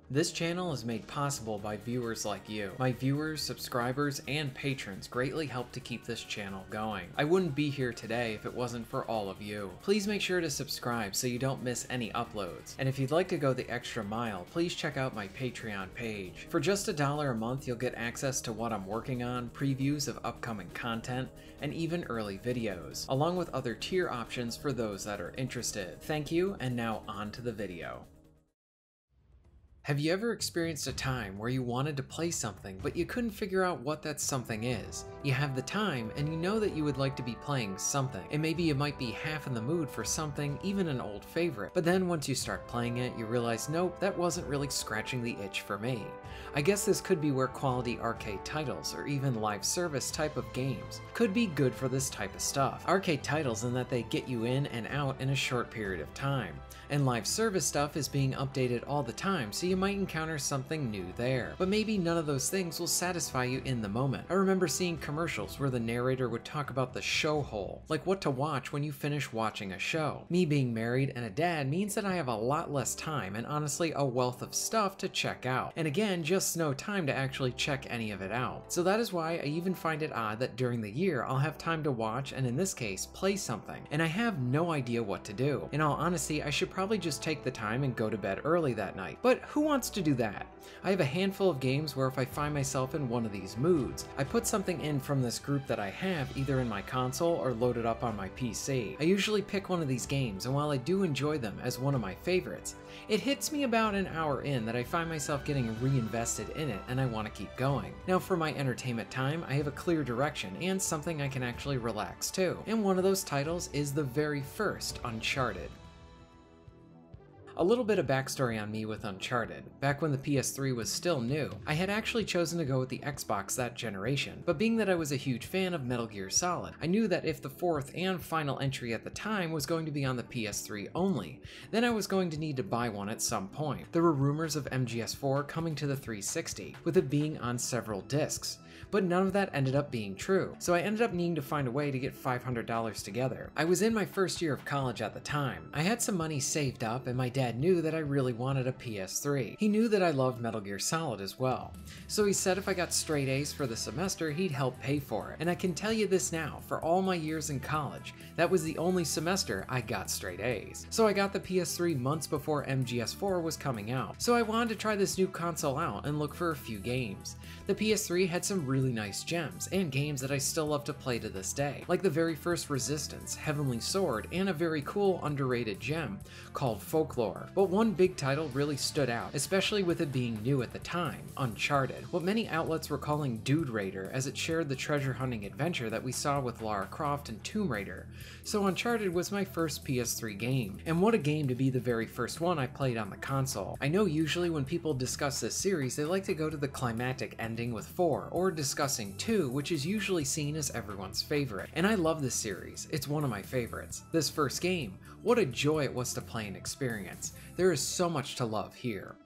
This channel is made possible by viewers like you. My viewers, subscribers, and patrons greatly help to keep this channel going. I wouldn't be here today if it wasn't for all of you. Please make sure to subscribe so you don't miss any uploads. And if you'd like to go the extra mile, please check out my Patreon page. For just $1 a month, you'll get access to what I'm working on, previews of upcoming content, and even early videos, along with other tier options for those that are interested. Thank you, and now on to the video. Have you ever experienced a time where you wanted to play something, but you couldn't figure out what that something is? You have the time, and you know that you would like to be playing something, and maybe you might be half in the mood for something, even an old favorite. But then once you start playing it, you realize, nope, that wasn't really scratching the itch for me. I guess this could be where quality arcade titles, or even live service type of games, could be good for this type of stuff. Arcade titles in that they get you in and out in a short period of time, and live service stuff is being updated all the time, so you might encounter something new there. But maybe none of those things will satisfy you in the moment. I remember seeing commercials where the narrator would talk about the show hole, like what to watch when you finish watching a show. Me being married and a dad means that I have a lot less time and honestly a wealth of stuff to check out. And again, just no time to actually check any of it out. So that is why I even find it odd that during the year I'll have time to watch and in this case play something, and I have no idea what to do. In all honesty, I should probably just take the time and go to bed early that night. But who wants to do that? I have a handful of games where if I find myself in one of these moods, I put something in from this group that I have either in my console or loaded up on my PC. I usually pick one of these games, and while I do enjoy them as one of my favorites, it hits me about an hour in that I find myself getting reinvested in it and I want to keep going. Now for my entertainment time, I have a clear direction and something I can actually relax to, and one of those titles is the very first Uncharted. A little bit of backstory on me with Uncharted. Back when the PS3 was still new, I had actually chosen to go with the Xbox that generation, but being that I was a huge fan of Metal Gear Solid, I knew that if the fourth and final entry at the time was going to be on the PS3 only, then I was going to need to buy one at some point. There were rumors of MGS4 coming to the 360, with it being on several discs, but none of that ended up being true, so I ended up needing to find a way to get $500 together. I was in my first year of college at the time. I had some money saved up, and my dad knew that I really wanted a PS3. He knew that I loved Metal Gear Solid as well, so he said if I got straight A's for the semester, he'd help pay for it. And I can tell you this now, for all my years in college, that was the only semester I got straight A's. So I got the PS3 months before MGS4 was coming out, so I wanted to try this new console out and look for a few games. The PS3 had some really nice gems, and games that I still love to play to this day, like the very first Resistance, Heavenly Sword, and a very cool underrated gem called Folklore. But one big title really stood out, especially with it being new at the time, Uncharted, what many outlets were calling Dude Raider, as it shared the treasure hunting adventure that we saw with Lara Croft and Tomb Raider. So Uncharted was my first PS3 game, and what a game to be the very first one I played on the console. I know usually when people discuss this series, they like to go to the climactic ending with 4, or discussing 2, which is usually seen as everyone's favorite. And I love this series, it's one of my favorites. This first game, what a joy it was to play and experience. There is so much to love here.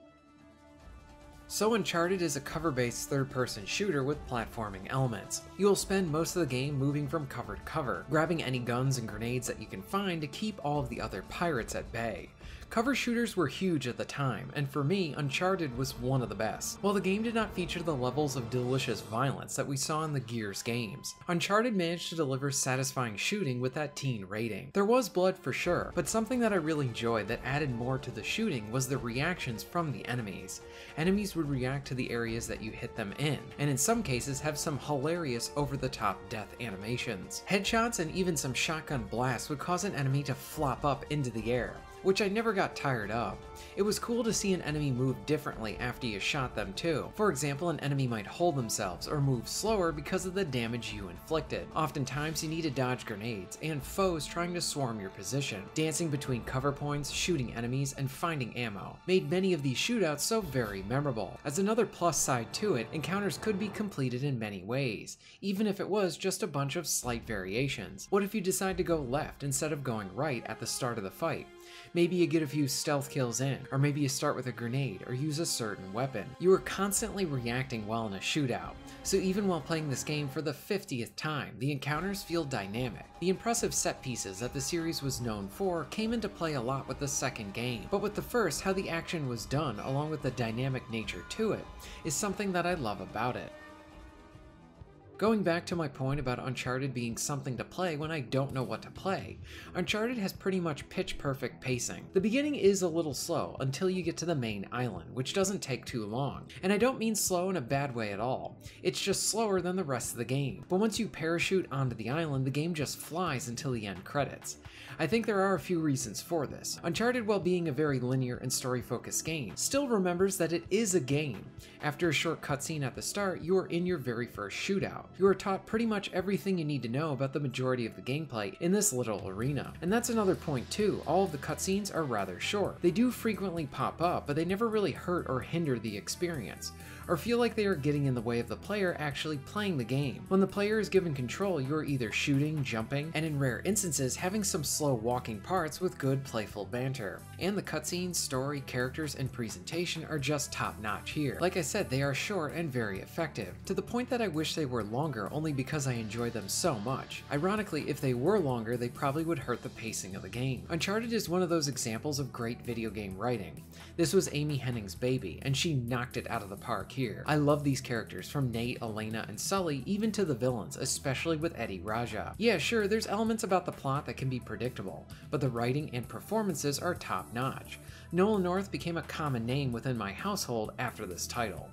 So Uncharted is a cover-based third-person shooter with platforming elements. You will spend most of the game moving from cover to cover, grabbing any guns and grenades that you can find to keep all of the other pirates at bay. Cover shooters were huge at the time, and for me, Uncharted was one of the best. While the game did not feature the levels of delicious violence that we saw in the Gears games, Uncharted managed to deliver satisfying shooting with that teen rating. There was blood for sure, but something that I really enjoyed that added more to the shooting was the reactions from the enemies. Enemies would react to the areas that you hit them in, and in some cases have some hilarious over-the-top death animations. Headshots and even some shotgun blasts would cause an enemy to flop up into the air, which I never got tired of. It was cool to see an enemy move differently after you shot them too. For example, an enemy might hold themselves or move slower because of the damage you inflicted. Oftentimes you need to dodge grenades and foes trying to swarm your position. Dancing between cover points, shooting enemies, and finding ammo made many of these shootouts so very memorable. As another plus side to it, encounters could be completed in many ways, even if it was just a bunch of slight variations. What if you decide to go left instead of going right at the start of the fight? Maybe you get a few stealth kills in, or maybe you start with a grenade or use a certain weapon. You are constantly reacting well in a shootout, so even while playing this game for the 50th time, the encounters feel dynamic. The impressive set pieces that the series was known for came into play a lot with the second game, but with the first, how the action was done along with the dynamic nature to it is something that I love about it. Going back to my point about Uncharted being something to play when I don't know what to play, Uncharted has pretty much pitch-perfect pacing. The beginning is a little slow until you get to the main island, which doesn't take too long. And I don't mean slow in a bad way at all. It's just slower than the rest of the game. But once you parachute onto the island, the game just flies until the end credits. I think there are a few reasons for this. Uncharted, while being a very linear and story-focused game, still remembers that it is a game. After a short cutscene at the start, you are in your very first shootout. You are taught pretty much everything you need to know about the majority of the gameplay in this little arena. And that's another point too, all of the cutscenes are rather short. They do frequently pop up, but they never really hurt or hinder the experience, or feel like they are getting in the way of the player actually playing the game. When the player is given control, you are either shooting, jumping, and in rare instances having some slow walking parts with good playful banter. And the cutscenes, story, characters, and presentation are just top notch here. Like I said, they are short and very effective, to the point that I wish they were longer only because I enjoy them so much. Ironically, if they were longer, they probably would hurt the pacing of the game. Uncharted is one of those examples of great video game writing. This was Amy Hennig's baby, and she knocked it out of the park here. I love these characters, from Nate, Elena, and Sully, even to the villains, especially with Eddie Raja. Yeah, sure, there's elements about the plot that can be predictable, but the writing and performances are top notch. Nolan North became a common name within my household after this title.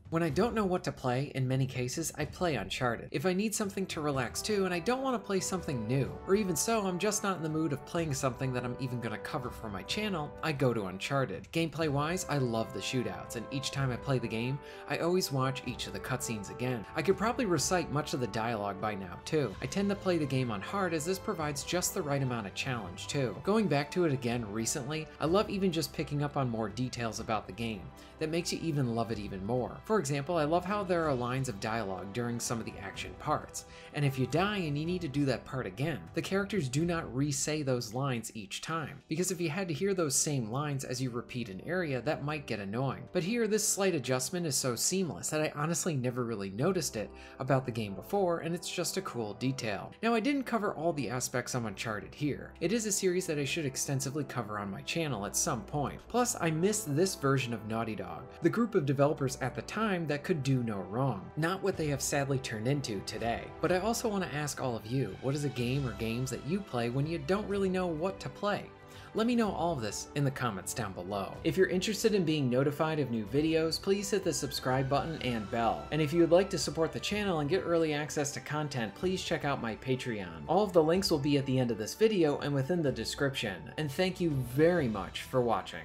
When I don't know what to play, in many cases, I play Uncharted. If I need something to relax to and I don't want to play something new, or even so, I'm just not in the mood of playing something that I'm even going to cover for my channel, I go to Uncharted. Gameplay wise, I love the shootouts, and each time I play the game, I always watch each of the cutscenes again. I could probably recite much of the dialogue by now too. I tend to play the game on hard as this provides just the right amount of challenge too. Going back to it again recently, I love even just picking up on more details about the game that makes you even love it even more. For example, I love how there are lines of dialogue during some of the action parts, and if you die and you need to do that part again, the characters do not re-say those lines each time, because if you had to hear those same lines as you repeat an area, that might get annoying. But here, this slight adjustment is so seamless that I honestly never really noticed it about the game before, and it's just a cool detail. Now, I didn't cover all the aspects of Uncharted here. It is a series that I should extensively cover on my channel at some point. Plus, I missed this version of Naughty Dog, the group of developers at the time that could do no wrong. Not what they have sadly turned into today. But I also want to ask all of you, what is a game or games that you play when you don't really know what to play? Let me know all of this in the comments down below. If you're interested in being notified of new videos, please hit the subscribe button and bell. And if you would like to support the channel and get early access to content, please check out my Patreon. All of the links will be at the end of this video and within the description. And thank you very much for watching.